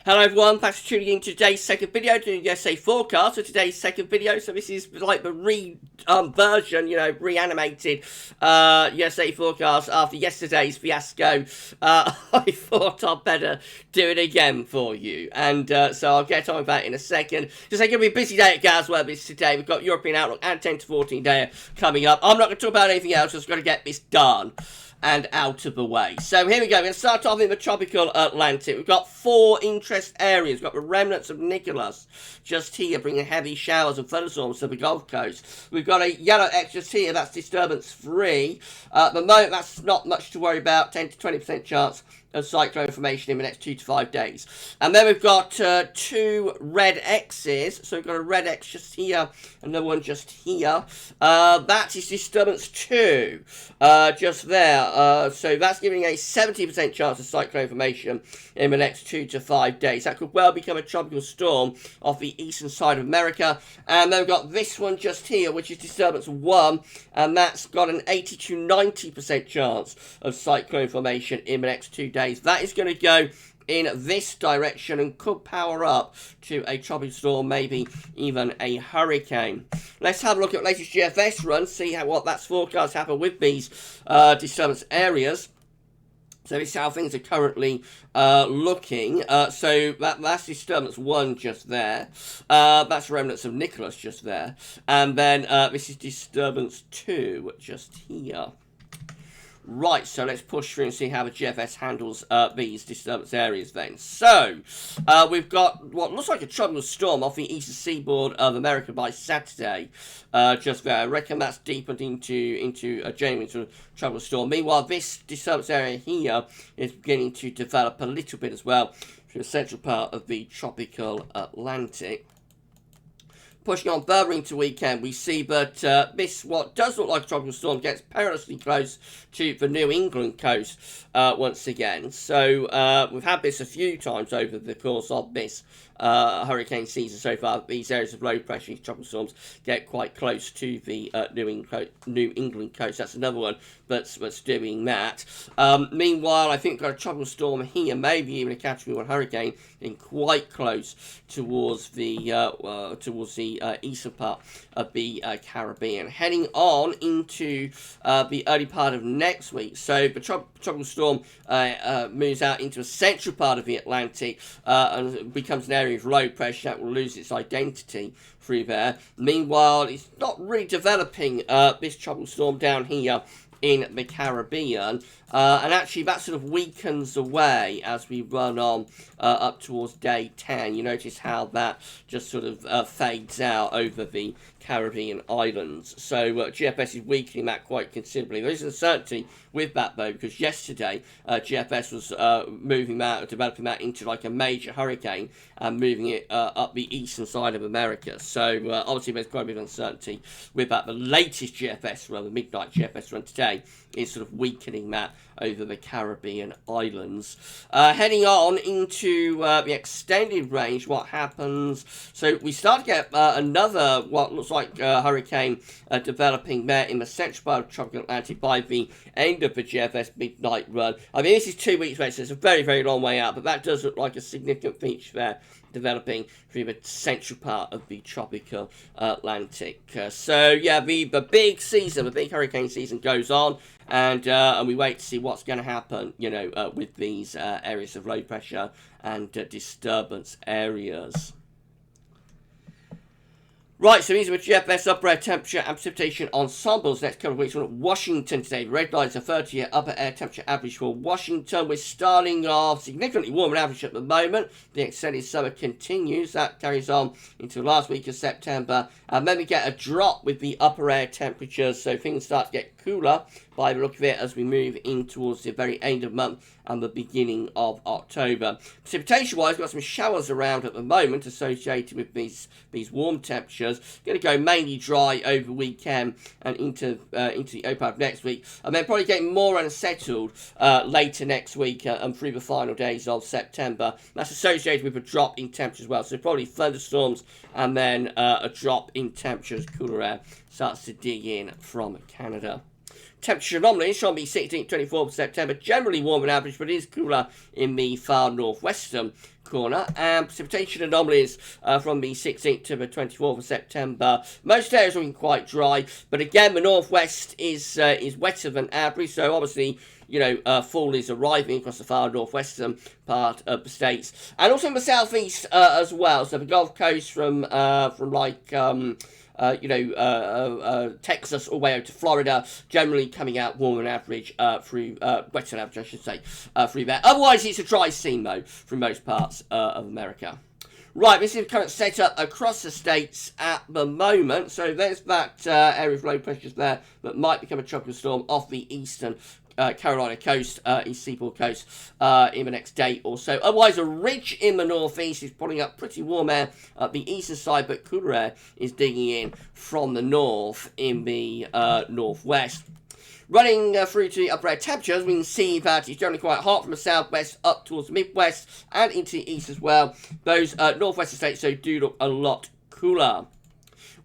Hello everyone, thanks for tuning in to today's second video to the USA forecast. So today's second video, so this is like the version, reanimated USA forecast after yesterday's fiasco. I thought I'd better do it again for you, and so I'll get on with that in a second. Just going to be a busy day at GavsWeatherVids today. We've got European Outlook and 10 to 14 day coming up. I'm not going to talk about anything else, just got to get this done and out of the way. So here we go. We're going to start off in the tropical Atlantic. We've got four interest areas. We've got the remnants of Nicholas just here, bringing heavy showers and thunderstorms to the Gulf Coast. We've got a yellow X just here. That's disturbance free. At the moment, that's not much to worry about. 10 to 20% chance of cyclone formation in the next 2 to 5 days. And then we've got two red X's. So we've got a red X just here, another one just here. That is disturbance 2, just there. So that's giving a 70% chance of cyclone formation in the next 2 to 5 days. That could well become a tropical storm off the eastern side of America. And then we've got this one just here, which is disturbance 1, and that's got an 80 to 90% chance of cyclone formation in the next 2 days. That is going to go in this direction and could power up to a tropical storm, maybe even a hurricane. Let's have a look at latest GFS runs, see what that's forecast happen with these disturbance areas. So this is how things are currently looking. So that's disturbance 1 just there. That's remnants of Nicholas just there. And then this is disturbance 2 just here. Right, so let's push through and see how the GFS handles these disturbance areas then. So, we've got what looks like a tropical storm off the eastern seaboard of America by Saturday. Just there. I reckon that's deepened into a genuine sort of tropical storm. Meanwhile, this disturbance area here is beginning to develop a little bit as well through the central part of the tropical Atlantic. Pushing on further into weekend, we see that this, what does look like a tropical storm, gets perilously close to the New England coast once again. So we've had this a few times over the course of this hurricane season so far. These areas of low pressure, tropical storms, get quite close to the New England coast. That's another one that's doing that. Meanwhile, I think we've got a tropical storm here, maybe even a Category 1 hurricane, in quite close towards the eastern part of the Caribbean. Heading on into the early part of next week. So the tropical storm moves out into a central part of the Atlantic and becomes an area of low pressure that will lose its identity through there. Meanwhile, it's not really developing this tropical storm down here in the Caribbean, and actually that sort of weakens away as we run on up towards day 10. You notice how that just sort of fades out over the Caribbean islands. So GFS is weakening that quite considerably. There is uncertainty with that though, because yesterday GFS was developing that into like a major hurricane and moving it up the eastern side of America. So obviously there's quite a bit of uncertainty with that. The latest GFS run, the midnight GFS run today, is sort of weakening that over the Caribbean islands. Heading on into the extended range, what happens? So we start to get another, what looks like a hurricane developing there in the central part of the tropical Atlantic by the end of the GFS midnight run. I mean, this is 2 weeks away, so it's a very, very long way out, but that does look like a significant feature there developing through the central part of the tropical Atlantic. So yeah, the big season, the big hurricane season goes on, and we wait to see what's going to happen, with these areas of low pressure and disturbance areas. Right, so these are GFS upper air temperature and precipitation ensembles next couple of weeks. We're at Washington today. Red lights are 30-year upper air temperature average for Washington. We're starting off significantly warmer than average at the moment. The extended summer continues. That carries on into the last week of September. And then we get a drop with the upper air temperatures, so things start to get cooler by the look of it as we move in towards the very end of the month and the beginning of October. Precipitation-wise, we've got some showers around at the moment associated with these warm temperatures. Going to go mainly dry over the weekend and into the open part of next week, and then probably getting more unsettled later next week and through the final days of September. That's associated with a drop in temperature as well, so probably thunderstorms and then a drop in temperatures, cooler air starts to dig in from Canada. temperature anomalies from the 16th to 24th of September, generally warmer than average, but it is cooler in the far northwestern corner. And precipitation anomalies from the 16th to the 24th of September. Most areas looking quite dry, but again, the northwest is wetter than average, so obviously, you know, fall is arriving across the far northwestern part of the states, and also in the southeast as well. So the Gulf Coast from Texas all the way over to Florida, generally coming out warmer than average through wetter than average, I should say, through there. Otherwise, it's a dry scene though for most parts of America. Right, this is the current setup across the states at the moment. So there's that area of low pressures there that might become a tropical storm off the eastern Carolina coast, east seaboard coast, in the next day or so. Otherwise, a ridge in the northeast is pulling up pretty warm air at the eastern side, but cooler air is digging in from the north in the northwest. Running through to the upper air temperatures, we can see that it's generally quite hot from the southwest up towards the midwest and into the east as well. Those northwestern states, so do look a lot cooler.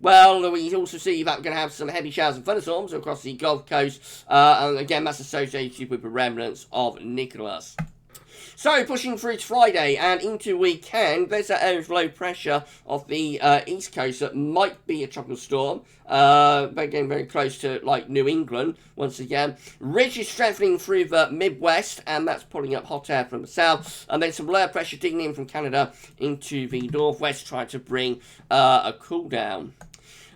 Well, we also see that we're going to have some heavy showers and thunderstorms across the Gulf Coast, and again, that's associated with the remnants of Nicholas. So, pushing through to Friday and into weekend, there's that area of low pressure off the east coast that might be a tropical storm. But again, very close to, like, New England, once again. Ridge is strengthening through the Midwest, and that's pulling up hot air from the south. And then some low pressure digging in from Canada into the northwest, trying to bring a cool down.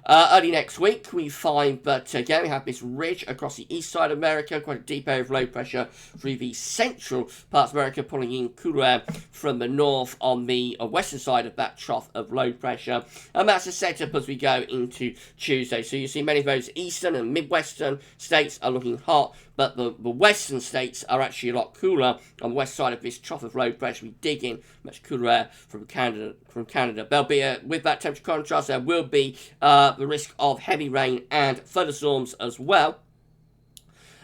Early next week, we find that, again, we have this ridge across the east side of America, quite a deep area of low pressure through the central parts of America, pulling in cooler air from the north on the western side of that trough of low pressure. And that's a setup as we go into Tuesday. So you see many of those eastern and midwestern states are looking hot, but the western states are actually a lot cooler on the west side of this trough of low pressure. We dig in much cooler air from Canada. There'll be with that temperature contrast, there will be the risk of heavy rain and thunderstorms as well.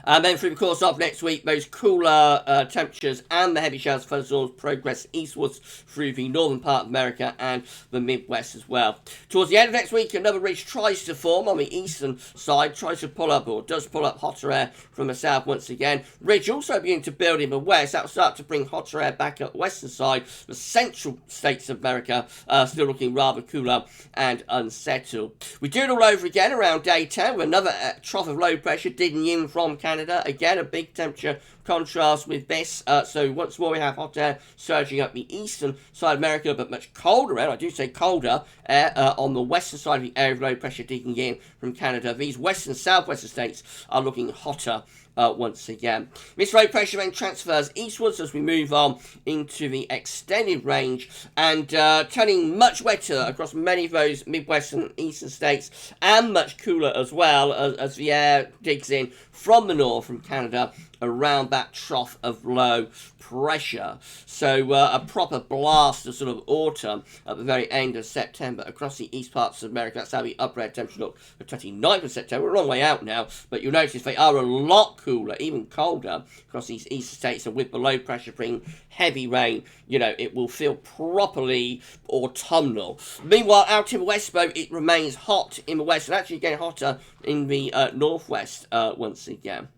And then through the course of next week, those cooler temperatures and the heavy showers and thunderstorms progress eastwards through the northern part of America and the Midwest as well. Towards the end of next week, another ridge tries to form on the eastern side, tries to pull up, or does pull up hotter air from the south once again. Ridge also beginning to build in the west. That will start to bring hotter air back up the western side. The central states of America are still looking rather cooler and unsettled. We do it all over again around day 10 with another trough of low pressure digging in from Canada. Again, a big temperature contrast with this. So once more we have hot air surging up the eastern side of America, but much colder air, I do say colder air, on the western side of the area of low pressure digging in from Canada. These western southwestern states are looking hotter once again. This low pressure then transfers eastwards as we move on into the extended range and turning much wetter across many of those midwestern and eastern states, and much cooler as well as the air digs in from the north, from Canada, around that trough of low pressure. So a proper blast of sort of autumn at the very end of September across the east parts of America. That's how the upper air temperature look for 29th of September. We're a long way out now, but you'll notice they are a lot cooler, even colder, across these eastern states. And with the low pressure bringing heavy rain, you know, it will feel properly autumnal. Meanwhile, out in the west, though, it remains hot in the west, and actually getting hotter in the northwest once again.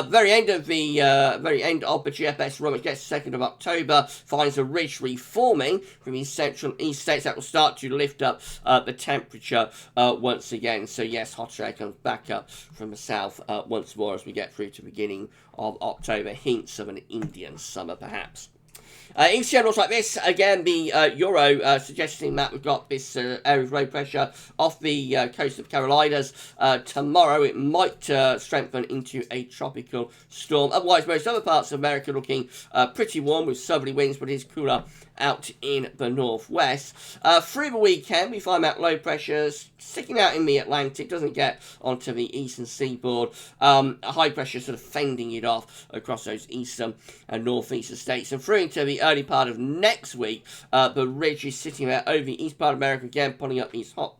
Very end of the GFS run, which gets 2nd of October, finds a ridge reforming from the central and east states that will start to lift up the temperature once again. So yes, hot air comes back up from the south once more as we get through to the beginning of October. Hints of an Indian summer, perhaps. In general, like this, again, the Euro suggesting that we've got this area of low pressure off the coast of Carolinas. Tomorrow it might strengthen into a tropical storm. Otherwise, most other parts of America looking pretty warm with southerly winds, but it is cooler out in the northwest. Through the weekend, we find that low pressures sticking out in the Atlantic, doesn't get onto the eastern seaboard. High pressure sort of fending it off across those eastern and northeastern states. And through into the early part of next week, the ridge is sitting there over the east part of America again, pulling up these hot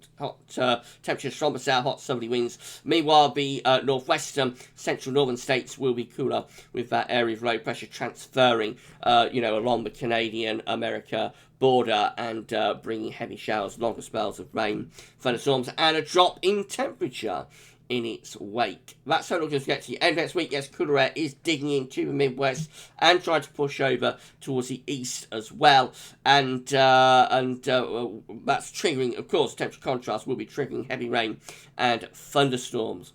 temperatures from the south, hot southerly winds. Meanwhile, the northwestern, central northern states will be cooler with that area of low pressure transferring, along the Canadian-America border and bringing heavy showers, longer spells of rain, thunderstorms, and a drop in temperature in its wake. That's how we're going to get to the end of next week. Yes, cooler air is digging into the Midwest and trying to push over towards the east as well. And that's triggering, of course, temperature contrast will be triggering heavy rain and thunderstorms.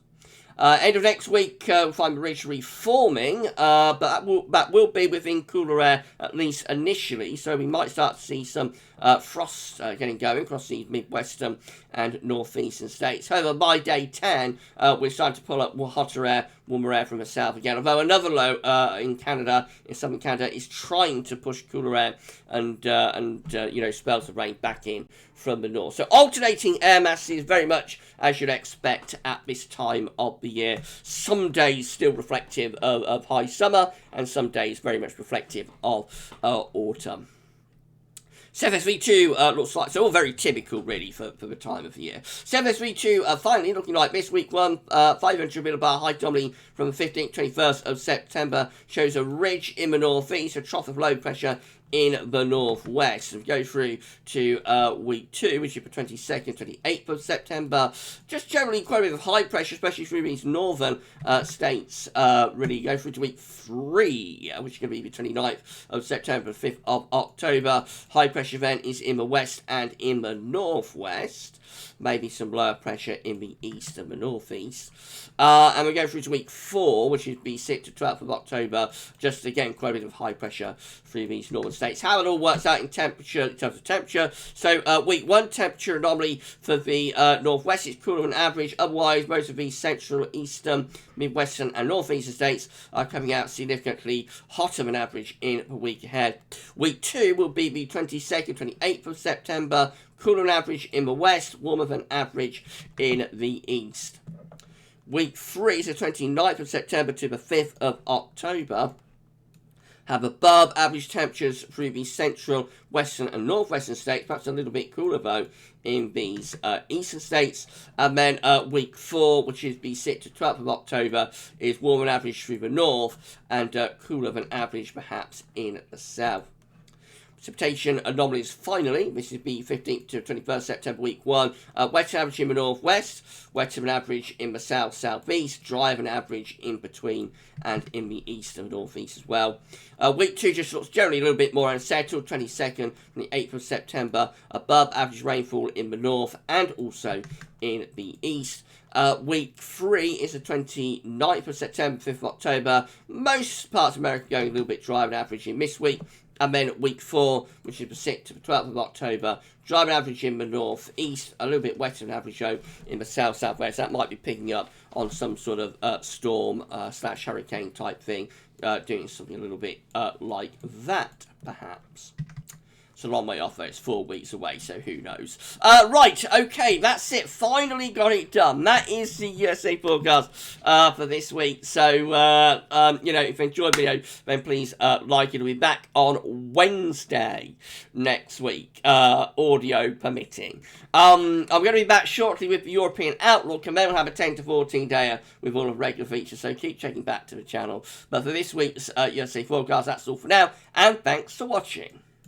End of next week, we'll find the ridge reforming, but that will be within cooler air, at least initially, so we might start to see some frost getting going across the midwestern and northeastern states. However, by day 10, we're starting to pull up hotter air, warmer air from the south again, although another low in Canada, in southern Canada, is trying to push cooler air and spells of rain back in from the north. So alternating air masses, very much as you'd expect at this time of the year. Some days still reflective of high summer, and some days very much reflective of autumn. CFS-V2 looks like, so all very typical really for the time of the year. CFS-V2 finally looking like this week one, 500 millibar high dominating from the 15th, 21st of September, shows a ridge in the northeast, a trough of low pressure in the northwest. And we go through to week 2, which is the 22nd, 28th of September. Just generally quite a bit of high pressure, especially through these northern states. Really go through to week 3, which is going to be the 29th of September, 5th of October. High pressure event is in the west and in the northwest. Maybe some lower pressure in the east and the northeast. And we go through to week 4, which is the 6th to 12th of October. Just again, quite a bit of high pressure through these northern states. How it all works out in temperature, in terms of temperature. So week 1 temperature anomaly for the northwest is cooler than average. Otherwise, most of these central, eastern, midwestern, and northeastern states are coming out significantly hotter than average in the week ahead. Week 2 will be the 22nd, 28th of September. Cooler than average in the west, warmer than average in the east. Week 3 is the 29th of September to the 5th of October. Have above average temperatures through the central, western and northwestern states, perhaps a little bit cooler though in these eastern states. And then week 4, which is the 6th to 12th of October, is warmer than average through the north and cooler than average perhaps in the south. Precipitation anomalies finally. This is the 15th to 21st September week 1. Wetter average in the northwest, wetter than average in the south, southeast, drier than average in between and in the east and northeast as well. Week 2 just looks generally a little bit more unsettled. 22nd and the 8th of September, above average rainfall in the north and also in the east. Week 3 is the 29th of September, 5th of October. Most parts of America going a little bit drier than average in this week. And then week 4, which is the 6th to the 12th of October, drier than average in the north east, a little bit wetter than average though in the south southwest. That might be picking up on some sort of storm slash hurricane type thing, doing something a little bit like that perhaps. It's a long way off though, it's 4 weeks away, so who knows. Right, okay, that's it. Finally got it done. That is the USA forecast for this week. So, if you enjoyed the video, then please like it. We'll be back on Wednesday next week, audio permitting. I'm going to be back shortly with the European Outlook, and then we'll have a 10 to 14 day with all of regular features, so keep checking back to the channel. But for this week's USA forecast, that's all for now, and thanks for watching.